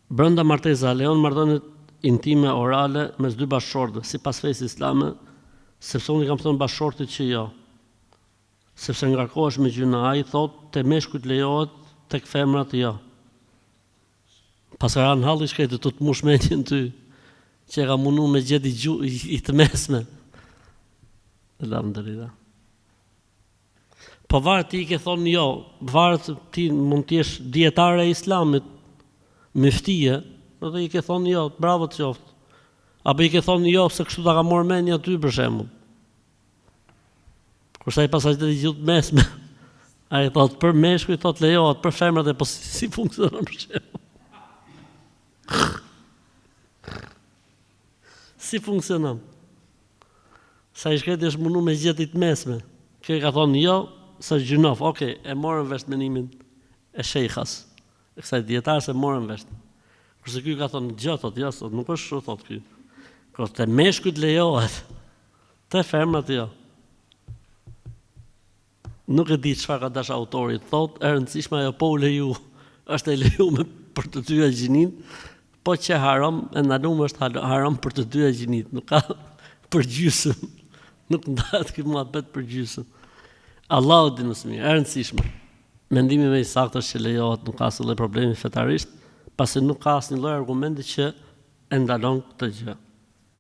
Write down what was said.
brenda martesa lejon marrëdhëniet intime orale mes dy bashkëshortëve, sipas fesë islame, sepse unë i kam thënë bashkëshortit që jo. Sepse ngarkohesh me gjuna, ai thotë te meshkujt lejohet, tek femrat jo. Pastaj në halli shkretë të të mush mendjen ty, që e ka mundu me gjeti i të mesme. Alhamdulillah. Po varet ti i ke thonë jo, varet ti mund t'jesh dietare e islamit, myftie, dhe i ke thonë jo, bravo të qoftë. Apo i ke thonë jo, se kështu ta ka morë mendja ty për shembull. Kurse ai pasaj të gjithë mesme. Ai thotë për meshkuj thotë lejohet, për femrat e po si funksionon për shembull. Si funksionon? Sa i shkreti është mundu me gjetit mesme. Kjo i ka thonë jo, sa gjynof, okej, e morën vesh menimin e shejkhas. E kësaj dietarës e morën vesh. Kurse ky ka thonë gjë, thotë, jo, thotë, nuk është kështu, thotë ky. Kur te meshkujt lejohet, te femrat jo. Nuk e di çfarë ka dash autori, thotë, e rëndësishme ajo po u leju, është e lejuar për të dyja gjinin, po që haram, e ndaluar është haram për të dyja gjinit, nuk ka për gjysmë. Nuk ndahet ky muhabet për gjysmë. Allahu di më së miri, e rëndësishme. Mendimi më i saktë është që lejohet, nuk ka asnjë problemi fetarisht, pasi nuk ka asnjë lloj argumenti që e ndalon këtë gjë.